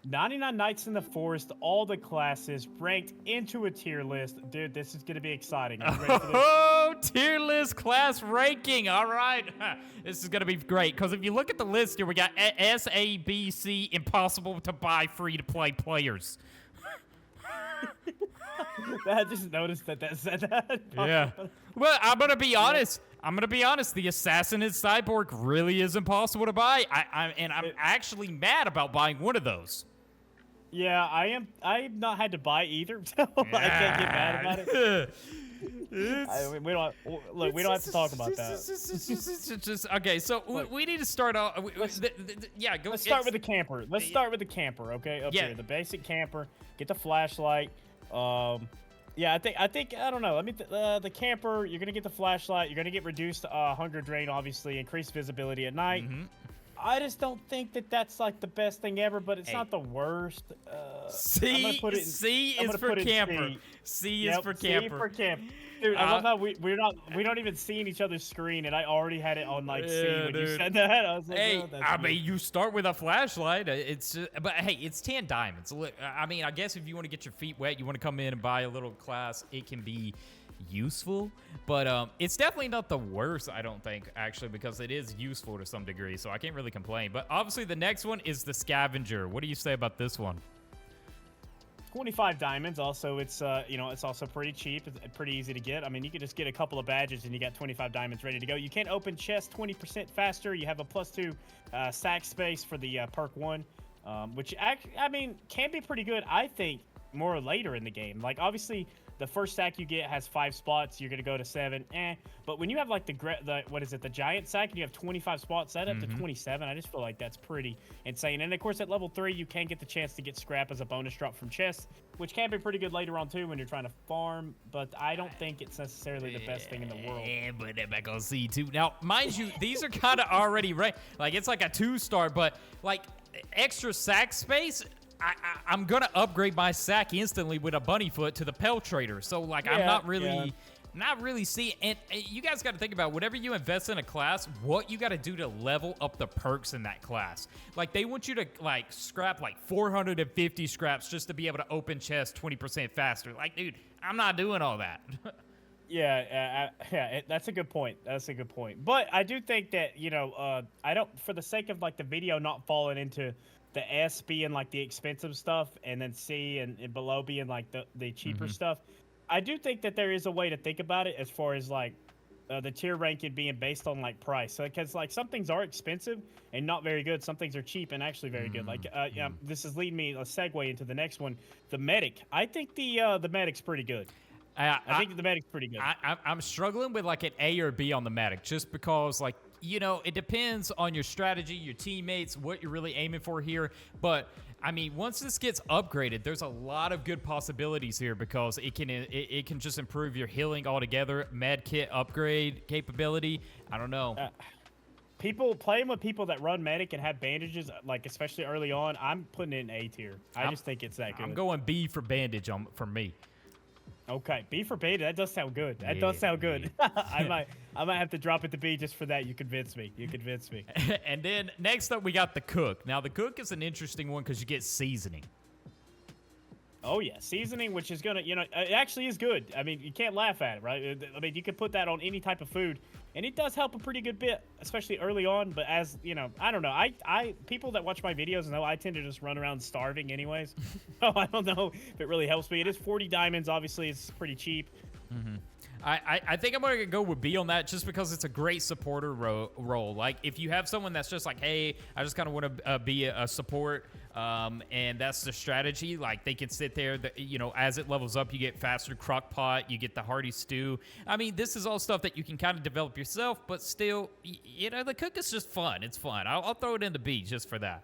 99 Nights in the Forest, all the classes ranked into a tier list. Dude, this is going to be exciting. Are you ready for this? Oh, tier list class ranking. All right. This is going to be great because if you look at the list here, we got S, A, B, C, impossible to buy free to play players. I just noticed that said that. Yeah. Well, I'm going to be honest. The Assassin and Cyborg really is impossible to buy. I'm actually mad about buying one of those. Yeah, I am. I've not had to buy either, so I can't get mad about it. We don't. Look, we don't have to talk about that. Okay. So we need to start off. Yeah, go. Let's start with the camper. Let's start with the camper. Okay, up Yeah. here, the basic camper. Get the flashlight. Yeah, I think I don't know. I mean, the camper. You're gonna get the flashlight. You're gonna get reduced hunger drain, obviously, increased visibility at night. I just don't think that that's like the best thing ever, but it's not the worst. C is for camper. C is for camper. C for camper. Dude, I love how we don't even see in each other's screen, and I already had it on like C when you said that. I was like, hey, oh, that's I good. mean, you start with a flashlight. It's just, but hey, it's 10 diamonds. Look, I mean, I guess if you want to get your feet wet, you want to come in and buy a little class, it can be useful, but it's definitely not the worst, I don't think, actually, because it is useful to some degree, so I can't really complain. But obviously the next one is the Scavenger. What do you say about this one? 25 diamonds. Also, it's it's also pretty cheap. It's pretty easy to get. I mean, you can just get a couple of badges and you got 25 diamonds ready to go. You can open chests 20% faster. You have a +2 sack space for the perk 1, which I mean can be pretty good, I think, more later in the game. Like, obviously the first sack you get has 5 spots. You're gonna go to 7, but when you have like the giant sack and you have 25 spots, that up to 27, I just feel like that's pretty insane. And of course at level 3 you can get the chance to get scrap as a bonus drop from chests, which can be pretty good later on too when you're trying to farm, but I don't think it's necessarily the best thing in the world. Yeah, but I'm back on C2 now, mind you. These are kind of already right, like it's like a 2-star, but like extra sack space, I'm gonna upgrade my sack instantly with a bunny foot to the Pell Trader. So like, I'm not really seeing. And you guys got to think about whatever you invest in a class, what you got to do to level up the perks in that class. Like they want you to like scrap like 450 scraps just to be able to open chests 20% faster. Like, dude, I'm not doing all that. Yeah, that's a good point. That's a good point. But I do think that, I don't, for the sake of like the video not falling into the S being like the expensive stuff and then C and below being like the cheaper stuff, I do think that there is a way to think about it as far as like the tier ranking being based on like price. So, because like some things are expensive and not very good, some things are cheap and actually very good. Like this is leading me a segue into the next one, the medic. I think the medic's pretty good. I think the medic's pretty good. I'm struggling with like an A or B on the medic just because like, it depends on your strategy, your teammates, what you're really aiming for here. But I mean, once this gets upgraded, there's a lot of good possibilities here because it can just improve your healing altogether. Med kit upgrade capability. I don't know. People playing with people that run medic and have bandages, like especially early on, I'm putting it in A tier. I just think it's that good. I'm going B for bandage for me. Okay, B for beta. That does sound good. That does sound good. I might have to drop it to B just for that. You convinced me. And then next up, we got the cook. Now, the cook is an interesting one because you get seasoning. Oh, yeah. Seasoning, which is going to, it actually is good. I mean, you can't laugh at it, right? I mean, you can put that on any type of food, and it does help a pretty good bit, especially early on. But as, I don't know. People that watch my videos know I tend to just run around starving anyways. So I don't know if it really helps me. It is 40 diamonds. Obviously, it's pretty cheap. I think I'm going to go with B on that just because it's a great supporter role. Like, if you have someone that's just like, hey, I just kind of want to be a support, and that's the strategy, like, they can sit there, as it levels up, you get faster crock pot, you get the hearty stew. I mean, this is all stuff that you can kind of develop yourself, but still, the cook is just fun. It's fun. I'll throw it in the B just for that.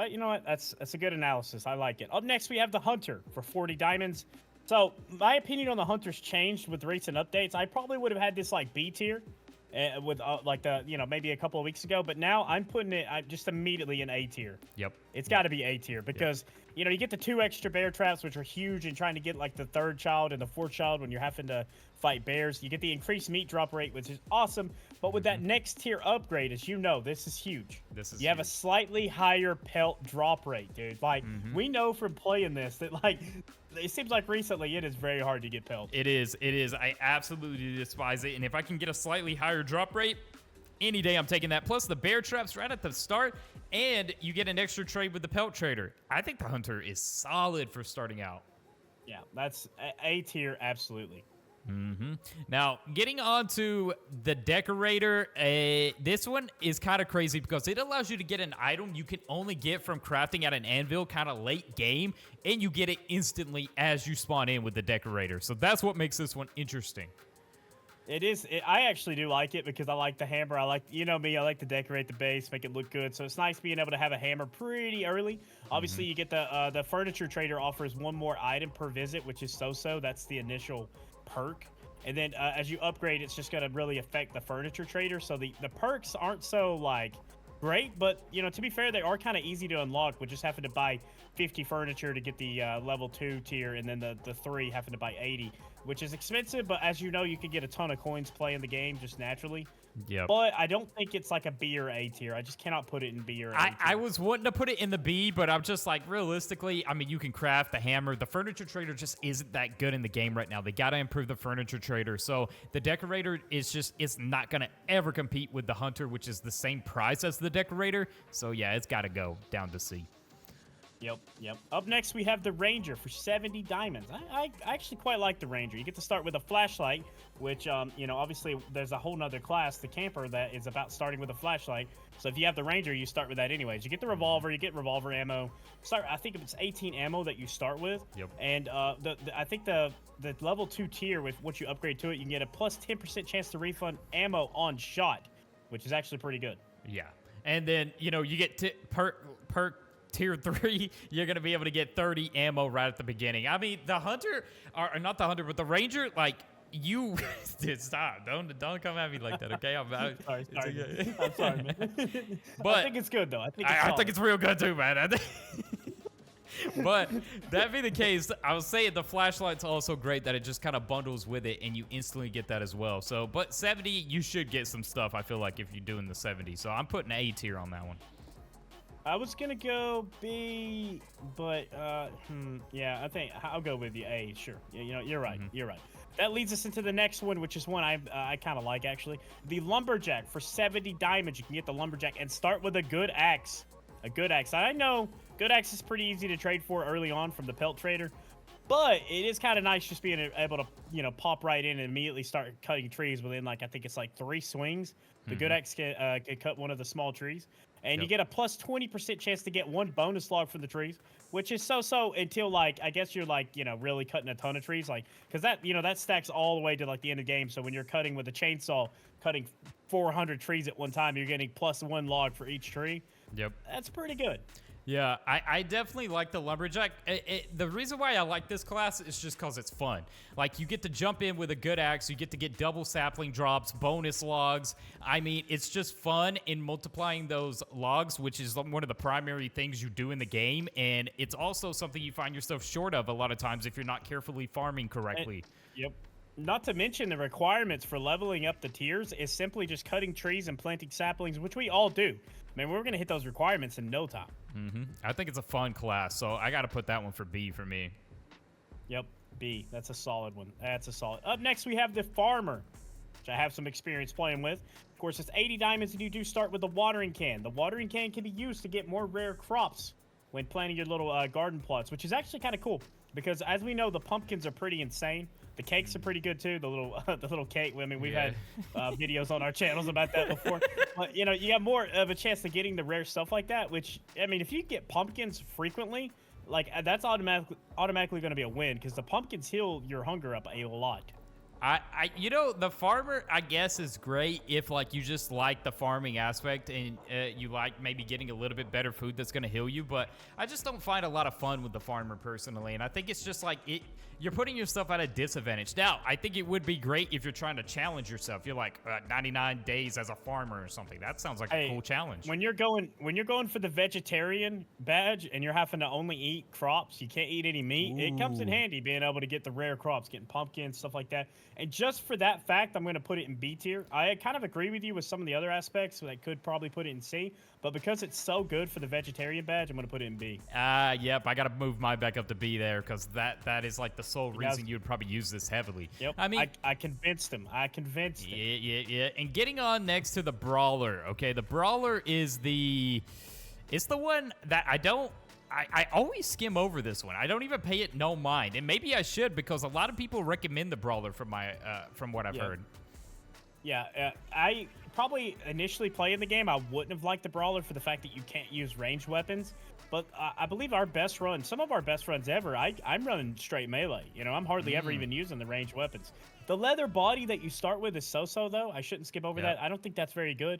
You know what? That's a good analysis. I like it. Up next, we have the Hunter for 40 diamonds. So my opinion on the Hunters changed with recent updates. I probably would have had this like B tier with maybe a couple of weeks ago, but now I'm putting it just immediately in A tier. Yep. It's got to be A tier because you get the 2 extra bear traps, which are huge, and trying to get like the 3rd child and the 4th child when you're having to fight bears. You get the increased meat drop rate, which is awesome. But with that next tier upgrade, as you know, this is huge. You have a slightly higher pelt drop rate, dude. Like, we know from playing this that, like, it seems like recently it is very hard to get pelt. It is. I absolutely despise it. And if I can get a slightly higher drop rate, any day I'm taking that. Plus the bear traps right at the start, and you get an extra trade with the pelt trader. I think the hunter is solid for starting out. Yeah, that's A tier, absolutely. Now, getting on to the decorator, this one is kind of crazy because it allows you to get an item you can only get from crafting at an anvil kind of late game, and you get it instantly as you spawn in with the decorator. So that's what makes this one interesting. It is. I actually do like it because I like the hammer. I like, you know me, I like to decorate the base, make it look good. So it's nice being able to have a hammer pretty early. Obviously, you get the furniture trader offers one more item per visit, which is so-so. That's the initial perk. And then as you upgrade, it's just going to really affect the furniture trader. So the perks aren't so, like, great. But, you know, to be fair, they are kind of easy to unlock with just having to buy 50 furniture to get the level 2 tier. And then the 3 having to buy 80. Which is expensive, but as you know, you can get a ton of coins playing the game just naturally. Yeah. But I don't think it's like a B or A tier. I just cannot put it in B or A tier. I was wanting to put it in the B, but I'm just like, realistically, I mean, you can craft the hammer. The furniture trader just isn't that good in the game right now. They got to improve the furniture trader. So the decorator it's not going to ever compete with the hunter, which is the same price as the decorator. So yeah, it's got to go down to C. Yep. Up next, we have the Ranger for 70 diamonds. I actually quite like the Ranger. You get to start with a flashlight, which, you know, obviously there's a whole nother class, the camper, that is about starting with a flashlight. So if you have the Ranger, you start with that anyways. You get the revolver, you get revolver ammo. I think it's 18 ammo that you start with. Yep. And I think the level 2 tier, with what you upgrade to it, you can get a plus 10% chance to refund ammo on shot, which is actually pretty good. Yeah. And then, you know, you get perk tier 3, you're going to be able to get 30 ammo right at the beginning. I mean, the hunter, or not the hunter, but the ranger, like, you... Dude, stop. Don't come at me like that, okay? Sorry. I'm sorry, man. But I think it's good, though. I think it's real good, too, man. But that being the case, I was saying the flashlight's also great that it just kind of bundles with it, and you instantly get that as well. So, but 70, you should get some stuff, I feel like, if you're doing the 70. So I'm putting A tier on that one. I was gonna go B, but yeah, I think I'll go with you A. Sure, yeah, you know, you're right. You're right. That leads us into the next one, which is one I kind of like actually. The Lumberjack for 70 diamonds. You can get the Lumberjack and start with a good axe. A good axe. I know good axe is pretty easy to trade for early on from the pelt trader, but it is kind of nice just being able to, you know, pop right in and immediately start cutting trees within, like, I think it's like 3 swings. The good axe can cut one of the small trees. And you get a plus 20% chance to get 1 bonus log from the trees, which is so until, like, I guess you're, like, you know, really cutting a ton of trees, like, because that, you know, that stacks all the way to, like, the end of the game. So when you're cutting with a chainsaw, cutting 400 trees at one time, you're getting plus 1 log for each tree. Yep. That's pretty good. Yeah, I definitely like the Lumberjack. The reason why I like this class is just because it's fun. Like, you get to jump in with a good axe. You get to get double sapling drops, bonus logs. I mean, it's just fun in multiplying those logs, which is one of the primary things you do in the game. And it's also something you find yourself short of a lot of times if you're not carefully farming correctly. Yep. Not to mention the requirements for leveling up the tiers is simply just cutting trees and planting saplings, which we all do. Man, we're going to hit those requirements in no time. I think it's a fun class, so I got to put that one for B for me. Yep, B. That's a solid one. That's a solid. Up next, we have the Farmer, which I have some experience playing with. Of course, it's 80 diamonds, and you do start with the watering can. The watering can can be used to get more rare crops when planting your little garden plots, which is actually kind of cool because, as we know, the pumpkins are pretty insane. The cakes are pretty good too. The little cake. I mean, we've had videos on our channels about that before. But you know, you have more of a chance of getting the rare stuff like that. Which, I mean, if you get pumpkins frequently, like, that's automatically going to be a win because the pumpkins heal your hunger up a lot. You know, the farmer, I guess, is great if, like, you just like the farming aspect and you like maybe getting a little bit better food that's going to heal you. But I just don't find a lot of fun with the farmer personally. And I think it's just like you're putting yourself at a disadvantage. Now, I think it would be great if you're trying to challenge yourself. You're like 99 days as a farmer or something. That sounds like a cool challenge. When you're going for the vegetarian badge and you're having to only eat crops, you can't eat any meat. It comes in handy being able to get the rare crops, getting pumpkins, stuff like that. And just for that fact, I'm going to put it in B tier. I kind of agree with you with some of the other aspects, so I could probably put it in C. But because it's so good for the vegetarian badge, I'm going to put it in B. Yep, I got to move mine back up to B there because that is like the sole reason you would probably use this heavily. Yep, I mean, I convinced him. Yeah. And getting on next to the Brawler, okay? The Brawler is it's the one that I always skim over this one. I don't even pay it no mind. And maybe I should because a lot of people recommend the Brawler from what I've heard. Yeah, I probably initially playing the game, I wouldn't have liked the Brawler for the fact that you can't use ranged weapons. But I believe our best run, some of our best runs ever, I'm running straight melee. You know, I'm hardly ever even using the ranged weapons. The leather body that you start with is so-so, though. I shouldn't skip over that. I don't think that's very good.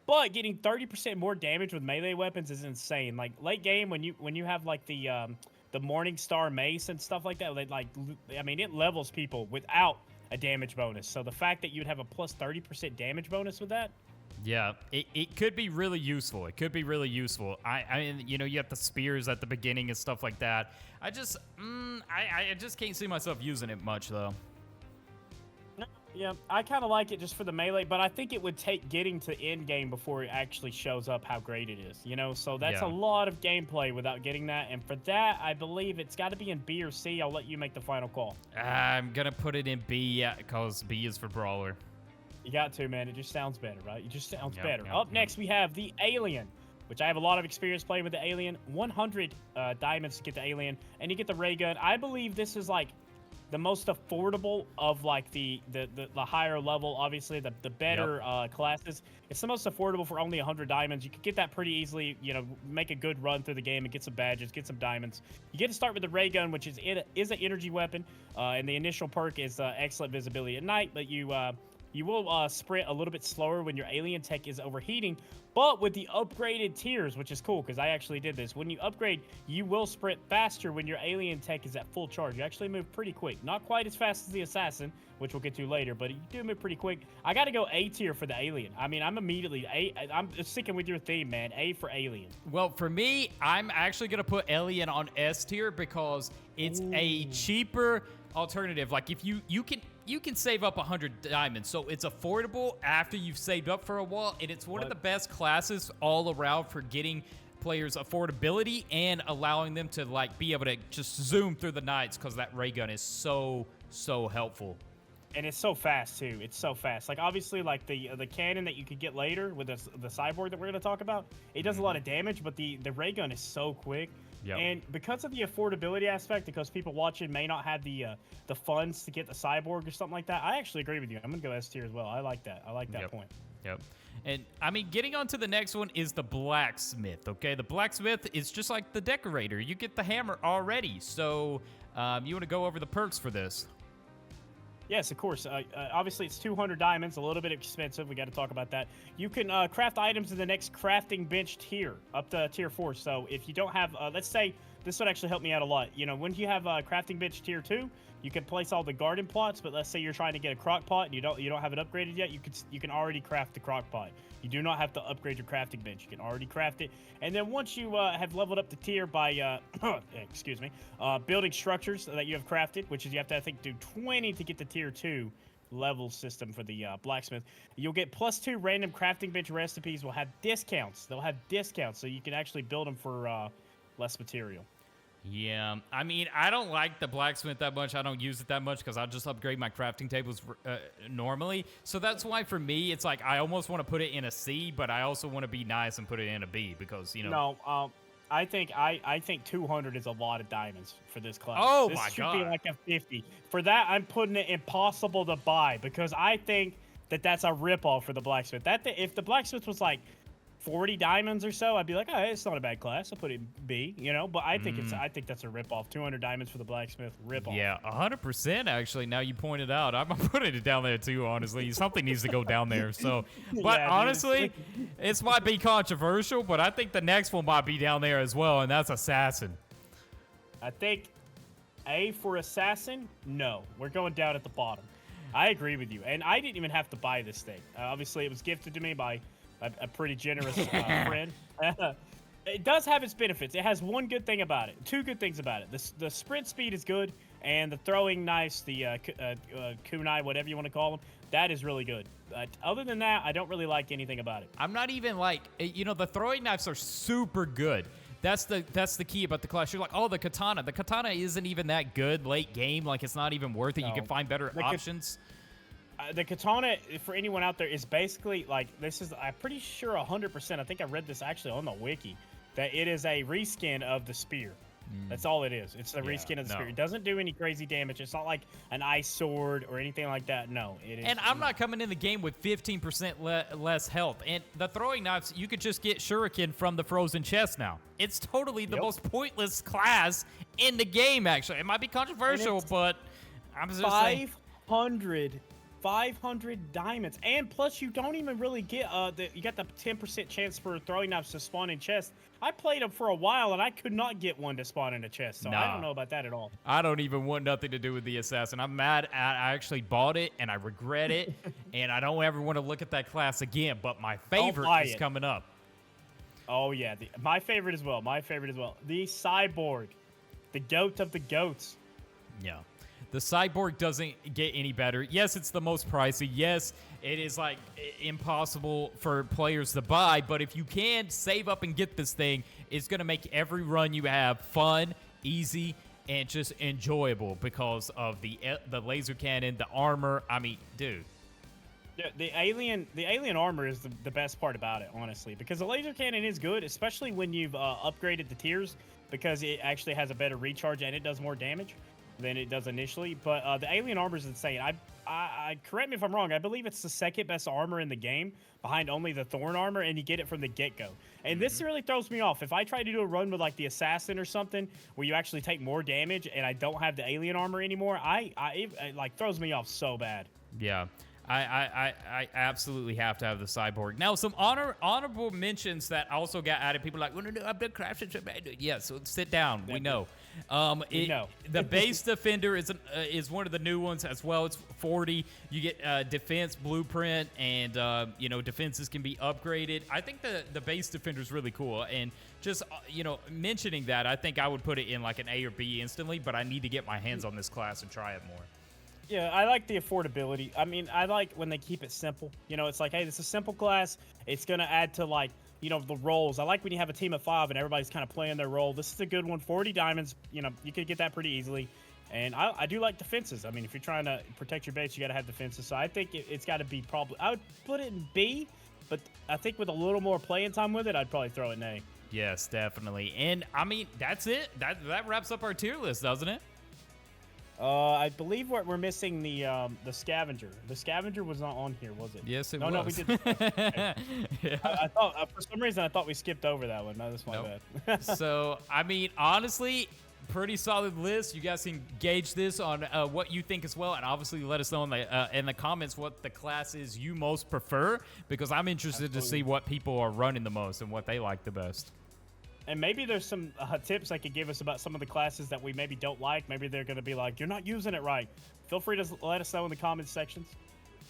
But getting 30% more damage with melee weapons is insane. Like late game, when you have like the Morning Star mace and stuff like that, it levels people without a damage bonus. So the fact that you'd have a plus 30% damage bonus with that. Yeah, it could be really useful. It could be really useful. I mean, you know, you have the spears at the beginning and stuff like that. I just can't see myself using it much though. Yeah, I kind of like it just for the melee, but I think it would take getting to end game before it actually shows up how great it is, you know? So that's a lot of gameplay without getting that, and for that, I believe it's got to be in B or C. I'll let you make the final call. I'm going to put it in B, because B is for Brawler. You got to, man. It just sounds better, right? It just sounds better. Up next, we have the Alien, which I have a lot of experience playing with the Alien. 100 diamonds to get the Alien, and you get the ray gun. I believe this is like the most affordable of like the higher level, obviously the better classes. It's the most affordable for only 100 diamonds. You can get that pretty easily, you know, make a good run through the game and get some badges, get some diamonds. You get to start with the ray gun, which is an energy weapon, and the initial perk is excellent visibility at night, but you will sprint a little bit slower when your alien tech is overheating, but with the upgraded tiers, which is cool because I actually did this. When you upgrade, you will sprint faster when your alien tech is at full charge. You actually move pretty quick. Not quite as fast as the assassin, which we'll get to later, but you do move pretty quick. I got to go A tier for the alien. I mean, I'm sticking with your theme, man. A for alien. Well, for me, I'm actually going to put alien on S tier because it's a cheaper alternative. Like if you can save up 100 diamonds, so it's affordable after you've saved up for a while, and it's one of the best classes all around for getting players affordability and allowing them to like be able to just zoom through the nights because that ray gun is so helpful. And it's so fast too. It's so fast. Like obviously, like the cannon that you could get later with the cyborg that we're gonna talk about, it does a lot of damage, but the ray gun is so quick. Yep. And because of the affordability aspect, because people watching may not have the funds to get the cyborg or something like that, I actually agree with you. I'm gonna go S tier as well. I like that. I like that point. Yep. And I mean, getting on to the next one is the Blacksmith. Okay, the Blacksmith is just like the Decorator. You get the hammer already. So you want to go over the perks for this? Yes, of course. Obviously, it's 200 diamonds, a little bit expensive. We got to talk about that. You can craft items in the next crafting bench tier, up to tier 4. So if you don't have, let's say, this would actually help me out a lot. You know, when you have crafting bench tier 2, you can place all the garden plots. But let's say you're trying to get a crock pot and you don't have it upgraded yet. You can already craft the crock pot. You do not have to upgrade your crafting bench. You can already craft it. And then once you have leveled up the tier by, building structures that you have crafted, which is you have to, I think, do 20 to get the tier 2 level system for the blacksmith. You'll get +2 random crafting bench recipes will have discounts. They'll have discounts, so you can actually build them for less material. Yeah, I mean, I don't like the blacksmith that much. I don't use it that much because I'll just upgrade my crafting tables normally. So that's why for me, it's like I almost want to put it in a C, but I also want to be nice and put it in a B because, you know. No, I think 200 is a lot of diamonds for this class. Oh, this my should God. be like a 50. For that, I'm putting it impossible to buy because I think that's a ripoff for the blacksmith. If the blacksmith was like 40 diamonds or so, I'd be like, oh, it's not a bad class. I'll put it in B, you know. But I think that's a ripoff. 200 diamonds for the blacksmith, ripoff. Yeah, 100% actually. Now you pointed out, I'm putting it down there too. Honestly, something needs to go down there. So, but Yeah, honestly, it might be controversial, but I think the next one might be down there as well, and that's Assassin. I think A for Assassin. No, we're going down at the bottom. I agree with you, and I didn't even have to buy this thing. Obviously, it was gifted to me by a pretty generous friend. It does have its benefits. It has one good thing about it. Two good things about it. The sprint speed is good. and the throwing knives, the kunai, whatever you want to call them, that is really good. Other than that, I don't really like anything about it. I'm not even like, the throwing knives are super good. That's the key about the class. You're like, oh, the katana. The katana isn't even that good late game. Like, it's not even worth it. No. You can find better options. The katana, for anyone out there, is basically like, this is, I'm pretty sure 100%, I think I read this actually on the wiki, that it is a reskin of the spear. That's all it is. It's the reskin of the spear. It doesn't do any crazy damage. It's not like an ice sword or anything like that. No, it is. And I'm not coming in the game with 15% less health. And the throwing knives, you could just get shuriken from the frozen chest now. It's totally the most pointless class in the game, actually. It might be controversial, but I'm just saying. 500 diamonds, and plus you don't even really get you got the 10% chance for throwing knives to spawn in chests. I played them for a while and I could not get one to spawn in a chest, so I don't know about that at all. I don't even want nothing to do with the assassin. I'm mad. I actually bought it and I regret it, and I don't ever want to look at that class again. But my favorite is coming up. Oh yeah, my favorite as well. My favorite as well. The Cyborg, the goat of the goats. Yeah. The Cyborg doesn't get any better. Yes, it's the most pricey. Yes, it is like impossible for players to buy. But if you can save up and get this thing, it's going to make every run you have fun, easy, and just enjoyable because of the laser cannon, the armor. I mean, dude. Yeah, the alien armor is the best part about it, honestly, because the laser cannon is good, especially when you've upgraded the tiers, because it actually has a better recharge and it does more damage than it does initially. But the alien armor is insane. I correct me if I'm wrong, I believe it's the second best armor in the game behind only the thorn armor, and you get it from the get-go. And this really throws me off. If I try to do a run with like the assassin or something where you actually take more damage and I don't have the alien armor anymore, it like throws me off so bad. Yeah. I absolutely have to have the Cyborg. Now, some honorable mentions that also got added. People are like, well, no, I've been crashing so bad. Yeah, so sit down. We know. The base defender is one of the new ones as well. It's 40. You get defense blueprint, and defenses can be upgraded. I think the base defender is really cool, and just mentioning that, I think I would put it in like an A or B instantly. But I need to get my hands on this class and try it more. Yeah, I like the affordability. I mean, I like when they keep it simple. It's like, hey, this is a simple class. It's going to add to, like, the roles. I like when you have a team of 5 and everybody's kind of playing their role. This is a good one. 40 diamonds, you could get that pretty easily. And I do like defenses. I mean, if you're trying to protect your base, you got to have defenses. So I think it's got to be I would put it in B, but I think with a little more playing time with it, I'd probably throw it in A. Yes, definitely. And, I mean, that's it. That wraps up our tier list, doesn't it? I believe we're missing the Scavenger. The Scavenger was not on here, was it? Yes, it was. No, we did. Okay. Yeah. I thought for some reason we skipped over that one. No, that's my bad. So, I mean, honestly, pretty solid list. You guys can gauge this on what you think as well, and obviously let us know in the comments what the classes you most prefer, because I'm interested to see what people are running the most and what they like the best. And maybe there's some tips they could give us about some of the classes that we maybe don't like. Maybe they're going to be like, you're not using it right. Feel free to let us know in the comments sections.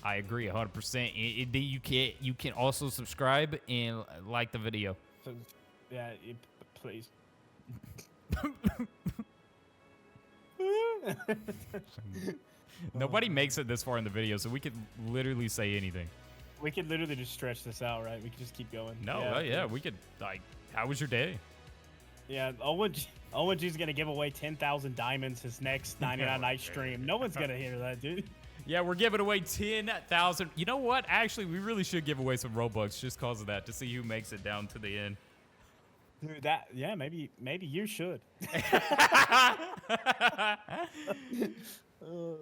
I agree 100%. You can also subscribe and like the video. So, yeah, please. Nobody makes it this far in the video, so we could literally say anything. We could literally just stretch this out, right? We could just keep going. No, we could, like, how was your day? Yeah, ONG's going to give away 10,000 diamonds his next 99 night stream. No one's going to hear that, dude. Yeah, we're giving away 10,000. You know what? Actually, we really should give away some Robux just because of that, to see who makes it down to the end. Dude, maybe you should. Oh,